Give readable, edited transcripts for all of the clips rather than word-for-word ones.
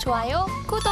좋아요, 구독!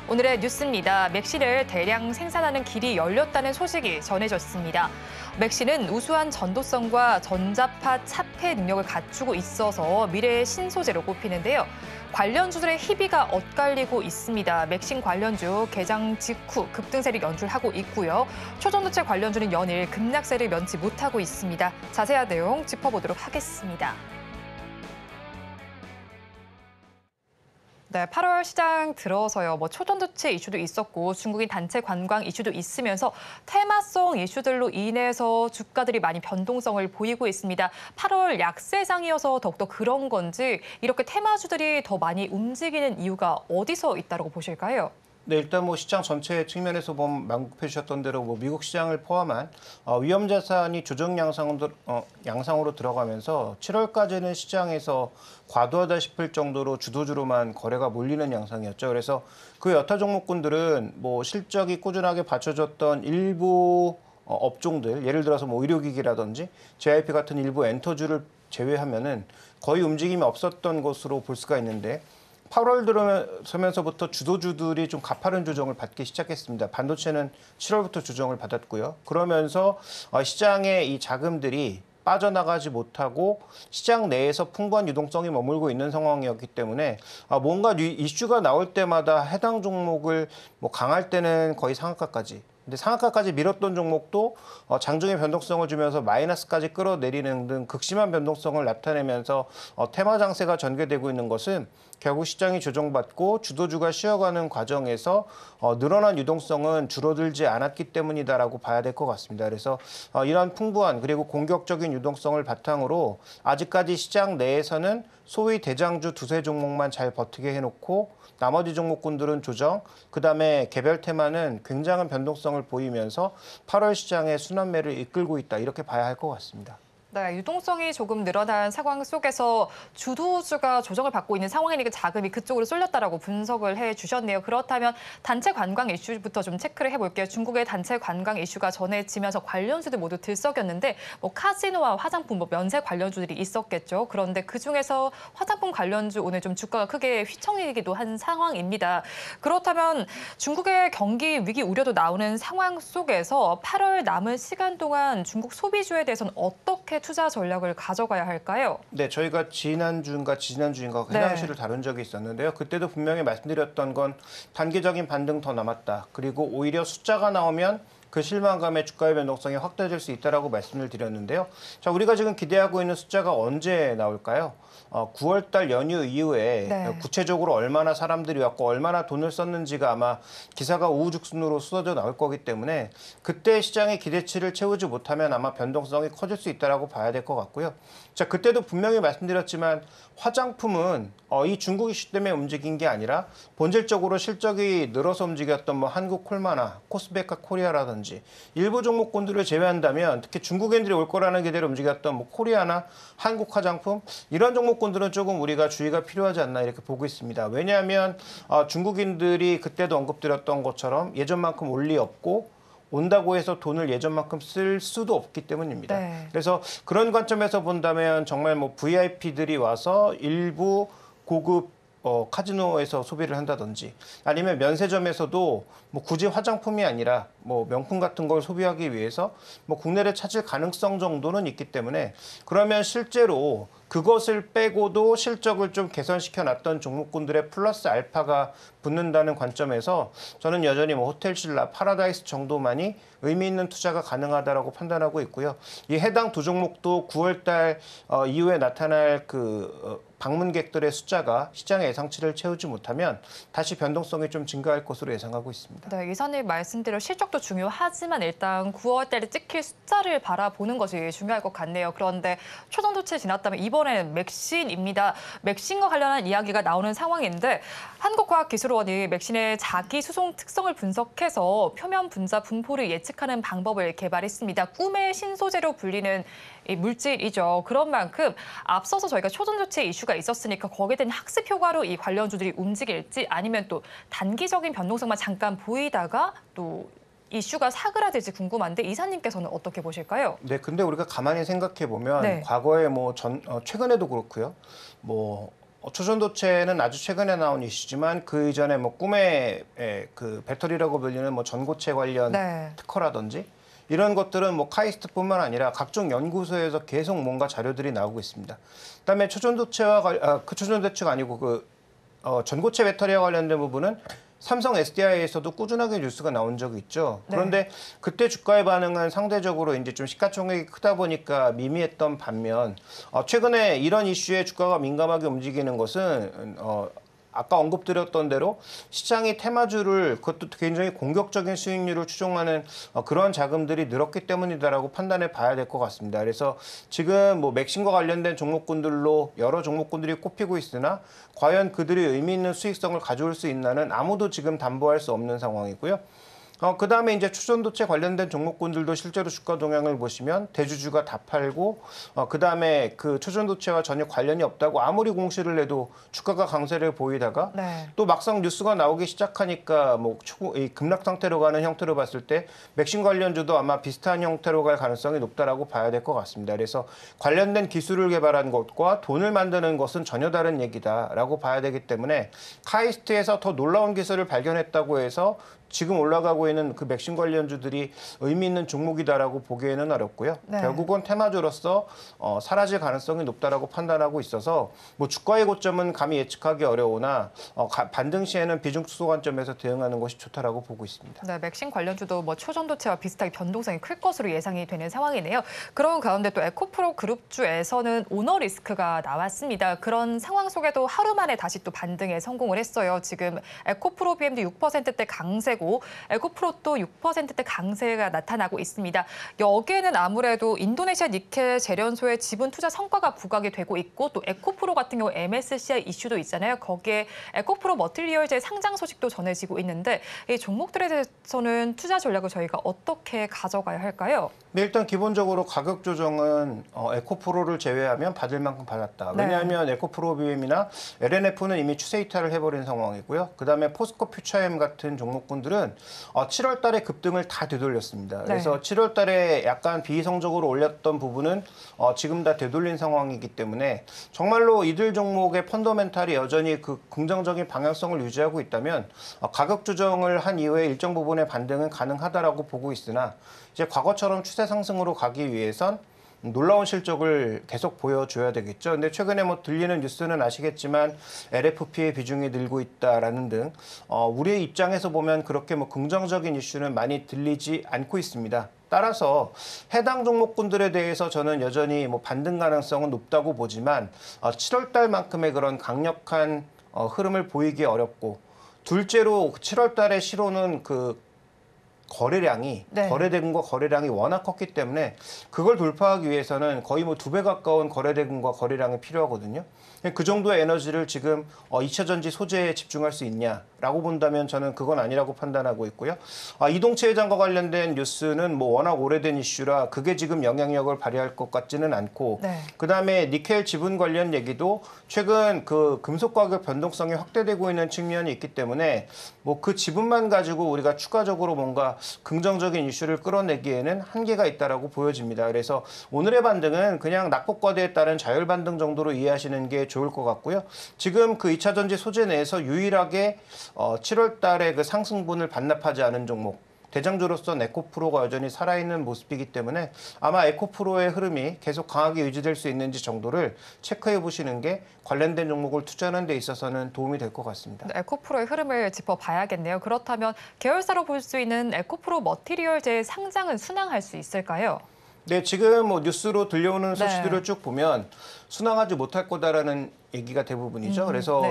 오늘의 뉴스입니다. 맥신을 대량 생산하는 길이 열렸다는 소식이 전해졌습니다. 맥신은 우수한 전도성과 전자파 차폐 능력을 갖추고 있어서 미래의 신소재로 꼽히는데요. 관련주들의 희비가 엇갈리고 있습니다. 맥신 관련주 개장 직후 급등세를 연출하고 있고요. 초전도체 관련주는 연일 급락세를 면치 못하고 있습니다. 자세한 내용 짚어보도록 하겠습니다. 네, 8월 시장 들어서요. 초전도체 이슈도 있었고 중국인 단체 관광 이슈도 있으면서 테마성 이슈들로 인해서 주가들이 많이 변동성을 보이고 있습니다. 8월 약세장이어서 더욱더 그런 건지 이렇게 테마주들이 더 많이 움직이는 이유가 어디서 있다고 보실까요? 네, 일단 시장 전체 측면에서 보면 언급해 주셨던 대로 미국 시장을 포함한 위험 자산이 조정 양상으로 들어가면서 7월까지는 시장에서 과도하다 싶을 정도로 주도주로만 거래가 몰리는 양상이었죠. 그래서 그 여타 종목군들은 실적이 꾸준하게 받쳐줬던 일부 업종들, 예를 들어서 의료기기라든지 JYP 같은 일부 엔터주를 제외하면은 거의 움직임이 없었던 것으로 볼 수가 있는데 8월 들어서면서부터 주도주들이 좀 가파른 조정을 받기 시작했습니다. 반도체는 7월부터 조정을 받았고요. 그러면서 시장의 이 자금들이 빠져나가지 못하고 시장 내에서 풍부한 유동성이 머물고 있는 상황이었기 때문에 뭔가 이슈가 나올 때마다 해당 종목을 강할 때는 거의 상한가까지, 근데 상한가까지 밀었던 종목도 장중에 변동성을 주면서 마이너스까지 끌어내리는 등 극심한 변동성을 나타내면서 테마 장세가 전개되고 있는 것은 결국 시장이 조정받고 주도주가 쉬어가는 과정에서 늘어난 유동성은 줄어들지 않았기 때문이다라고 봐야 될 것 같습니다. 그래서 이러한 풍부한 그리고 공격적인 유동성을 바탕으로 아직까지 시장 내에서는 소위 대장주 두세 종목만 잘 버티게 해놓고 나머지 종목군들은 조정, 그다음에 개별 테마는 굉장한 변동성을 보이면서 8월 시장의 순환매를 이끌고 있다, 이렇게 봐야 할 것 같습니다. 네, 유동성이 조금 늘어난 상황 속에서 주도주가 조정을 받고 있는 상황이니까 자금이 그쪽으로 쏠렸다라고 분석을 해주셨네요. 그렇다면 단체 관광 이슈부터 좀 체크를 해볼게요. 중국의 단체 관광 이슈가 전해지면서 관련주들 모두 들썩였는데 카지노와 화장품, 면세 관련주들이 있었겠죠. 그런데 그중에서 화장품 관련주 오늘 좀 주가가 크게 휘청이기도 한 상황입니다. 그렇다면 중국의 경기 위기 우려도 나오는 상황 속에서 8월 남은 시간 동안 중국 소비주에 대해서는 어떻게 투자 전략을 가져가야 할까요? 네, 저희가 지난주인가 해당 이슈를 다룬 적이 있었는데요. 그때도 분명히 말씀드렸던 건 단기적인 반등 더 남았다. 그리고 오히려 숫자가 나오면 그 실망감의 주가의 변동성이 확대될 수 있다라고 말씀을 드렸는데요. 자, 우리가 지금 기대하고 있는 숫자가 언제 나올까요? 9월 달 연휴 이후에 구체적으로 얼마나 사람들이 왔고 얼마나 돈을 썼는지가 아마 기사가 우후죽순으로 쏟아져 나올 거기 때문에 그때 시장의 기대치를 채우지 못하면 아마 변동성이 커질 수 있다라고 봐야 될 것 같고요. 자, 그때도 분명히 말씀드렸지만 화장품은 이 중국 이슈 때문에 움직인 게 아니라 본질적으로 실적이 늘어서 움직였던 한국콜마나 코스메카 코리아라든지 일부 종목군들을 제외한다면 특히 중국인들이 올 거라는 기대로 움직였던 코리아나 한국 화장품 이런 종목군들은 조금 우리가 주의가 필요하지 않나 이렇게 보고 있습니다. 왜냐하면 중국인들이 그때도 언급드렸던 것처럼 예전만큼 올 리 없고 온다고 해서 돈을 예전만큼 쓸 수도 없기 때문입니다. 네. 그래서 그런 관점에서 본다면 정말 VIP들이 와서 일부 고급 카지노에서 소비를 한다든지 아니면 면세점에서도 굳이 화장품이 아니라 명품 같은 걸 소비하기 위해서 국내를 찾을 가능성 정도는 있기 때문에 그러면 실제로 그것을 빼고도 실적을 좀 개선시켜 놨던 종목군들의 플러스 알파가 붙는다는 관점에서 저는 여전히 호텔신라, 파라다이스 정도만이 의미 있는 투자가 가능하다라고 판단하고 있고요. 이 해당 두 종목도 9월 달 이후에 나타날 방문객들의 숫자가 시장의 예상치를 채우지 못하면 다시 변동성이 좀 증가할 것으로 예상하고 있습니다. 네, 이사님 말씀대로 실적도 중요하지만 일단 9월 달에 찍힐 숫자를 바라보는 것이 중요할 것 같네요. 그런데 초전도체 지났다면 이번에는 맥신입니다. 맥신과 관련한 이야기가 나오는 상황인데 한국과학기술원이 맥신의 자기 수송 특성을 분석해서 표면 분자 분포를 예측하는 방법을 개발했습니다. 꿈의 신소재로 불리는 이 물질이죠. 그런 만큼 앞서서 저희가 초전도체 이슈가 있었으니까 거기에 대한 학습 효과로 이 관련주들이 움직일지 아니면 또 단기적인 변동성만 잠깐 보이다가 또 이슈가 사그라들지 궁금한데 이사님께서는 어떻게 보실까요? 네, 근데 우리가 가만히 생각해 보면 과거에 최근에도 그렇고요. 초전도체는 아주 최근에 나온 이슈지만 그 이전에 뭐 꿈의 그 배터리라고 불리는 뭐 전고체 관련 네. 특허라든지 이런 것들은 뭐 카이스트뿐만 아니라 각종 연구소에서 계속 뭔가 자료들이 나오고 있습니다. 그다음에 초전도체가 아니고 전고체 배터리와 관련된 부분은 삼성 SDI에서도 꾸준하게 뉴스가 나온 적이 있죠. 그런데 그때 주가의 반응은 상대적으로 이제 좀 시가총액이 크다 보니까 미미했던 반면 최근에 이런 이슈에 주가가 민감하게 움직이는 것은 아까 언급드렸던 대로 시장이 테마주를 그것도 굉장히 공격적인 수익률을 추종하는 그런 자금들이 늘었기 때문이다라고 판단해 봐야 될 것 같습니다. 그래서 지금 뭐 맥신과 관련된 종목군들로 여러 종목군들이 꼽히고 있으나 과연 그들이 의미 있는 수익성을 가져올 수 있나는 아무도 지금 담보할 수 없는 상황이고요. 그다음에 이제 초전도체 관련된 종목군들도 실제로 주가 동향을 보시면 대주주가 다 팔고 그다음에 그 초전도체와 전혀 관련이 없다고 아무리 공시를 해도 주가가 강세를 보이다가 네. 또 막상 뉴스가 나오기 시작하니까 뭐 이 급락 상태로 가는 형태로 봤을 때 맥신 관련주도 아마 비슷한 형태로 갈 가능성이 높다라고 봐야 될 것 같습니다. 그래서 관련된 기술을 개발한 것과 돈을 만드는 것은 전혀 다른 얘기다라고 봐야 되기 때문에 카이스트에서 더 놀라운 기술을 발견했다고 해서 지금 올라가고 있는 그 맥신 관련주들이 의미 있는 종목이다라고 보기에는 어렵고요. 네. 결국은 테마주로서 사라질 가능성이 높다라고 판단하고 있어서 뭐 주가의 고점은 감히 예측하기 어려우나 반등 시에는 비중 축소 관점에서 대응하는 것이 좋다라고 보고 있습니다. 네, 맥신 관련주도 뭐 초전도체와 비슷하게 변동성이 클 것으로 예상이 되는 상황이네요. 그런 가운데 또 에코프로 그룹주에서는 오너 리스크가 나왔습니다. 그런 상황 속에도 하루 만에 다시 또 반등에 성공을 했어요. 지금 에코프로 BMD 6%대 강세고 에코프로 또 6%대 강세가 나타나고 있습니다. 여기에는 아무래도 인도네시아 니켈 재련소의 지분 투자 성과가 부각이 되고 있고 또 에코프로 같은 경우 MSCI 이슈도 있잖아요. 거기에 에코프로 머티리얼즈의 상장 소식도 전해지고 있는데 이 종목들에 대해서는 투자 전략을 저희가 어떻게 가져가야 할까요? 네, 일단 기본적으로 가격 조정은 에코프로를 제외하면 받을 만큼 받았다. 왜냐하면 에코프로 BM이나 LNF는 이미 추세 이탈을 해버린 상황이고요. 그다음에 포스코 퓨처엠 같은 종목군들은 7월 달에 급등을 다 되돌렸습니다. 그래서 7월 달에 약간 비이성적으로 올렸던 부분은 지금 다 되돌린 상황이기 때문에 정말로 이들 종목의 펀더멘탈이 여전히 그 긍정적인 방향성을 유지하고 있다면 가격 조정을 한 이후에 일정 부분의 반등은 가능하다라고 보고 있으나 이제 과거처럼 추세 상승으로 가기 위해선 놀라운 실적을 계속 보여줘야 되겠죠. 근데 최근에 뭐 들리는 뉴스는 아시겠지만 LFP의 비중이 늘고 있다라는 등 우리의 입장에서 보면 그렇게 뭐 긍정적인 이슈는 많이 들리지 않고 있습니다. 따라서 해당 종목군들에 대해서 저는 여전히 뭐 반등 가능성은 높다고 보지만 7월 달만큼의 그런 강력한 흐름을 보이기 어렵고 둘째로 7월 달에 실오는 그 거래량이 거래대금과 거래량이 워낙 컸기 때문에 그걸 돌파하기 위해서는 거의 뭐 2배 가까운 거래대금과 거래량이 필요하거든요. 그 정도의 에너지를 지금 2차 전지 소재에 집중할 수 있냐라고 본다면 저는 그건 아니라고 판단하고 있고요. 이동체 회장과 관련된 뉴스는 뭐 워낙 오래된 이슈라 그게 지금 영향력을 발휘할 것 같지는 않고 그다음에 니켈 지분 관련 얘기도 최근 그 금속 가격 변동성이 확대되고 있는 측면이 있기 때문에 뭐 그 지분만 가지고 우리가 추가적으로 뭔가 긍정적인 이슈를 끌어내기에는 한계가 있다라고 보여집니다. 그래서 오늘의 반등은 그냥 낙폭과대에 따른 자율 반등 정도로 이해하시는 게 좋을 것 같고요. 지금 그 2차 전지 소재 내에서 유일하게 7월 달에 그 상승분을 반납하지 않은 종목 대장주로서 에코프로가 여전히 살아있는 모습이기 때문에 아마 에코프로의 흐름이 계속 강하게 유지될 수 있는지 정도를 체크해 보시는 게 관련된 종목을 투자하는 데 있어서는 도움이 될 것 같습니다. 에코프로의 흐름을 짚어봐야겠네요. 그렇다면 계열사로 볼 수 있는 에코프로 머티리얼즈의 상장은 순항할 수 있을까요? 네, 지금 뭐 뉴스로 들려오는 소식들을 쭉 보면 순항하지 못할 거다라는 얘기가 대부분이죠. 그래서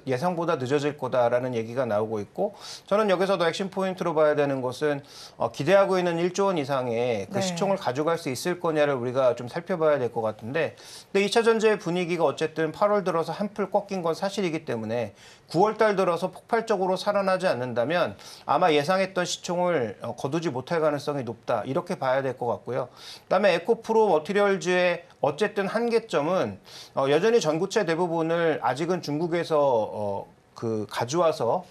예상보다 늦어질 거다라는 얘기가 나오고 있고 저는 여기서도 핵심 포인트로 봐야 되는 것은 기대하고 있는 1조 원 이상의 그 시총을 가져갈 수 있을 거냐를 우리가 좀 살펴봐야 될 것 같은데 근데 2차 전지의 분위기가 어쨌든 8월 들어서 한풀 꺾인 건 사실이기 때문에 9월 달 들어서 폭발적으로 살아나지 않는다면 아마 예상했던 시총을 거두지 못할 가능성이 높다. 이렇게 봐야 될 것 같고요. 그다음에 에코프로 머티리얼즈의 어쨌든 한계점은 여전히 전고체 대부분을 아직은 중국에서 그 가져와서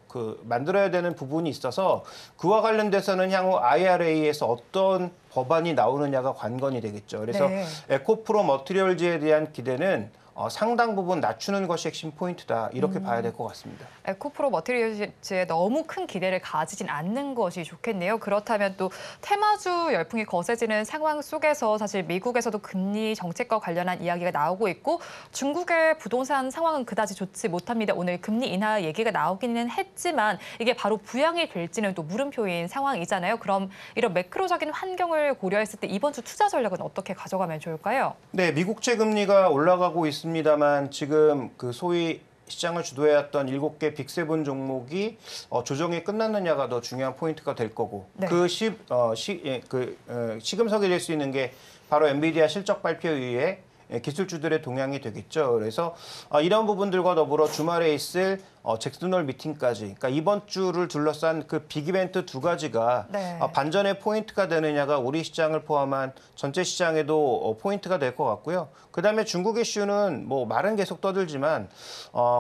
그 만들어야 되는 부분이 있어서 그와 관련돼서는 향후 IRA에서 어떤 법안이 나오느냐가 관건이 되겠죠. 그래서 에코프로 머티리얼즈에 대한 기대는 상당 부분 낮추는 것이 핵심 포인트다. 이렇게 봐야 될 것 같습니다. 에코프로 머티리얼즈에 너무 큰 기대를 가지진 않는 것이 좋겠네요. 그렇다면 또 테마주 열풍이 거세지는 상황 속에서 사실 미국에서도 금리 정책과 관련한 이야기가 나오고 있고 중국의 부동산 상황은 그다지 좋지 못합니다. 오늘 금리 인하 얘기가 나오기는 했지만 이게 바로 부양이 될지는 또 물음표인 상황이잖아요. 그럼 이런 매크로적인 환경을 고려했을 때 이번 주 투자 전략은 어떻게 가져가면 좋을까요? 네, 미국채 금리가 올라가고 있습니다만 지금 그 소위 시장을 주도해왔던 7개 빅세븐 종목이 조정이 끝났느냐가 더 중요한 포인트가 될 거고 네. 시금석이 될 수 있는 게 바로 엔비디아 실적 발표 이후에 기술주들의 동향이 되겠죠. 그래서 이런 부분들과 더불어 주말에 있을 잭슨홀 미팅까지, 그러니까 이번 주를 둘러싼 그 빅이벤트 두 가지가 네. 반전의 포인트가 되느냐가 우리 시장을 포함한 전체 시장에도 포인트가 될 것 같고요. 그다음에 중국 이슈는 뭐 말은 계속 떠들지만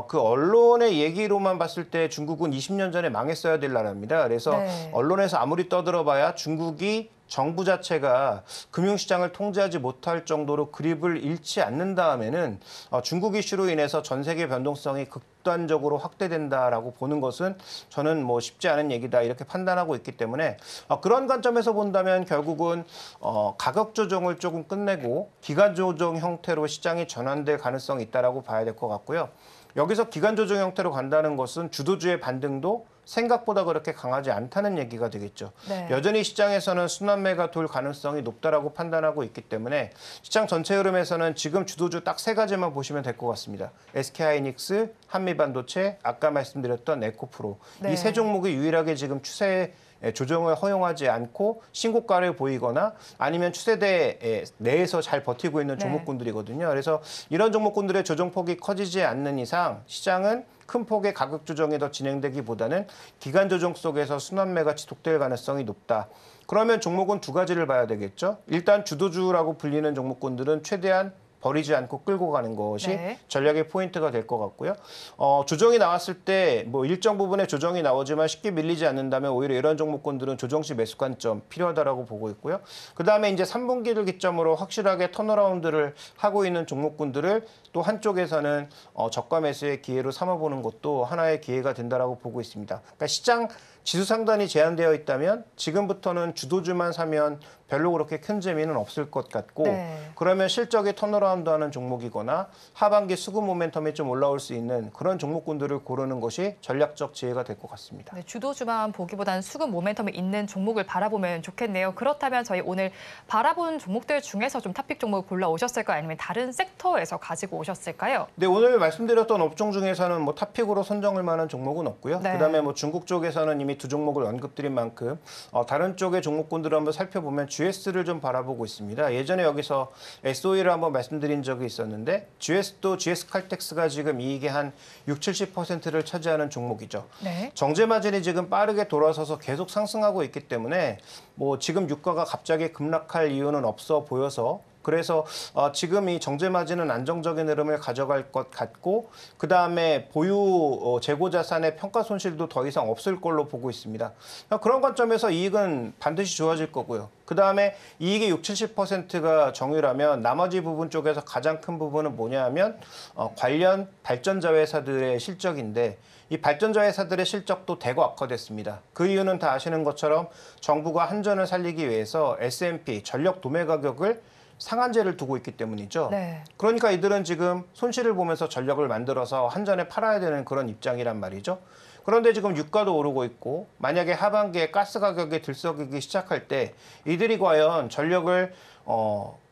그 언론의 얘기로만 봤을 때 중국은 20년 전에 망했어야 될 나라입니다. 그래서 네. 언론에서 아무리 떠들어봐야 중국이 정부 자체가 금융시장을 통제하지 못할 정도로 그립을 잃지 않는 다음에는 중국 이슈로 인해서 전 세계 변동성이 극단적으로 확대된다라고 보는 것은 저는 뭐 쉽지 않은 얘기다 이렇게 판단하고 있기 때문에 그런 관점에서 본다면 결국은 가격 조정을 조금 끝내고 기간 조정 형태로 시장이 전환될 가능성이 있다라고 봐야 될 것 같고요. 여기서 기간 조정 형태로 간다는 것은 주도주의 반등도 생각보다 그렇게 강하지 않다는 얘기가 되겠죠. 네. 여전히 시장에서는 순환매가 돌 가능성이 높다라고 판단하고 있기 때문에 시장 전체 흐름에서는 지금 주도주 딱 세 가지만 보시면 될 것 같습니다. SK하이닉스, 한미반도체, 아까 말씀드렸던 에코프로. 네. 이 세 종목이 유일하게 지금 추세 조정을 허용하지 않고 신고가를 보이거나 아니면 추세대 내에서 잘 버티고 있는 종목군들이거든요. 그래서 이런 종목군들의 조정폭이 커지지 않는 이상 시장은 큰 폭의 가격 조정이 더 진행되기보다는 기간 조정 속에서 순환매가 지속될 가능성이 높다. 그러면 종목은 두 가지를 봐야 되겠죠. 일단 주도주라고 불리는 종목군들은 최대한 버리지 않고 끌고 가는 것이 네. 전략의 포인트가 될 것 같고요. 조정이 나왔을 때 뭐 일정 부분의 조정이 나오지만 쉽게 밀리지 않는다면 오히려 이런 종목군들은 조정 시 매수 관점 필요하다라고 보고 있고요. 그다음에 이제 3분기를 기점으로 확실하게 턴어라운드를 하고 있는 종목군들을 또 한쪽에서는 저가 매수의 기회로 삼아보는 것도 하나의 기회가 된다라고 보고 있습니다. 그러니까 시장 지수 상단이 제한되어 있다면 지금부터는 주도주만 사면 별로 그렇게 큰 재미는 없을 것 같고 그러면 실적이 턴어라운드하는 종목이거나 하반기 수급 모멘텀이 좀 올라올 수 있는 그런 종목군들을 고르는 것이 전략적 지혜가 될 것 같습니다. 네, 주도주만 보기보다는 수급 모멘텀이 있는 종목을 바라보면 좋겠네요. 그렇다면 저희 오늘 바라본 종목들 중에서 좀 탑픽 종목을 골라오셨을까요? 아니면 다른 섹터에서 가지고 오셨을까요? 네, 오늘 말씀드렸던 업종 중에서는 뭐 탑픽으로 선정할 만한 종목은 없고요. 네. 그다음에 뭐 중국 쪽에서는 이미 두 종목을 언급드린 만큼 다른 쪽의 종목군들을 한번 살펴보면 GS를 좀 바라보고 있습니다. 예전에 여기서 SOE를 한번 말씀드린 적이 있었는데 GS도 GS칼텍스가 지금 이익의 한 60-70%를 차지하는 종목이죠. 네. 정제 마진이 지금 빠르게 돌아서서 계속 상승하고 있기 때문에 뭐 지금 유가가 갑자기 급락할 이유는 없어 보여서 그래서 지금 이 정제 마진은 안정적인 흐름을 가져갈 것 같고 그다음에 보유 재고 자산의 평가 손실도 더 이상 없을 걸로 보고 있습니다. 그런 관점에서 이익은 반드시 좋아질 거고요. 그다음에 이익의 60-70%가 정유라면 나머지 부분 쪽에서 가장 큰 부분은 뭐냐 하면 관련 발전자 회사들의 실적인데 이 발전자 회사들의 실적도 대거 악화됐습니다. 그 이유는 다 아시는 것처럼 정부가 한전을 살리기 위해서 S&P 전력 도매 가격을 상한제를 두고 있기 때문이죠. 네. 그러니까 이들은 지금 손실을 보면서 전력을 만들어서 한전에 팔아야 되는 그런 입장이란 말이죠. 그런데 지금 유가도 오르고 있고 만약에 하반기에 가스 가격이 들썩이기 시작할 때 이들이 과연 전력을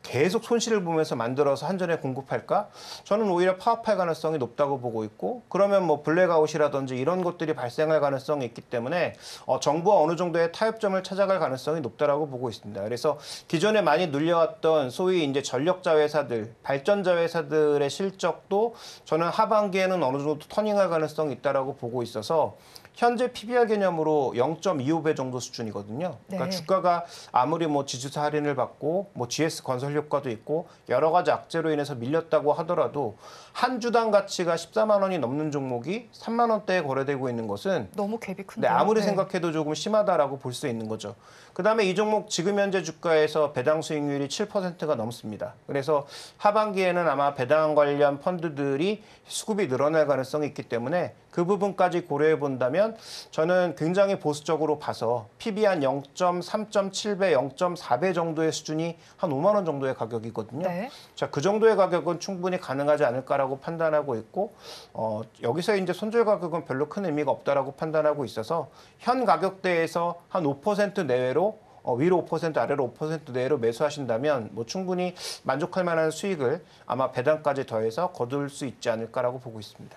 계속 손실을 보면서 만들어서 한전에 공급할까? 저는 오히려 파업할 가능성이 높다고 보고 있고 그러면 뭐 블랙아웃이라든지 이런 것들이 발생할 가능성이 있기 때문에 정부가 어느 정도의 타협점을 찾아갈 가능성이 높다라고 보고 있습니다. 그래서 기존에 많이 눌려왔던 소위 이제 전력자 회사들, 발전자 회사들의 실적도 저는 하반기에는 어느 정도 터닝할 가능성이 있다라고 보고 있어서 현재 PBR 개념으로 0.25배 정도 수준이거든요. 그러니까 네. 주가가 아무리 뭐 지주사 할인을 받고 뭐 GS 건설 조달 효과도 있고 여러 가지 악재로 인해서 밀렸다고 하더라도 한 주당 가치가 14만 원이 넘는 종목이 3만 원대에 거래되고 있는 것은 너무 갭이 네, 큰데요. 아무리 네. 생각해도 조금 심하다라고 볼 수 있는 거죠. 그다음에 이 종목 지금 현재 주가에서 배당 수익률이 7%가 넘습니다. 그래서 하반기에는 아마 배당 관련 펀드들이 수급이 늘어날 가능성이 있기 때문에 그 부분까지 고려해 본다면 저는 굉장히 보수적으로 봐서 PB 한 0.3.7배, 0.4배 정도의 수준이 한 5만 원 정도의 가격이거든요. 네. 자, 그 정도의 가격은 충분히 가능하지 않을까라고 판단하고 있고 여기서 이제 손절 가격은 별로 큰 의미가 없다라고 판단하고 있어서 현 가격대에서 한 5% 내외로 위로 5% 아래로 5% 내외로 매수하신다면 뭐 충분히 만족할 만한 수익을 아마 배당까지 더해서 거둘 수 있지 않을까라고 보고 있습니다.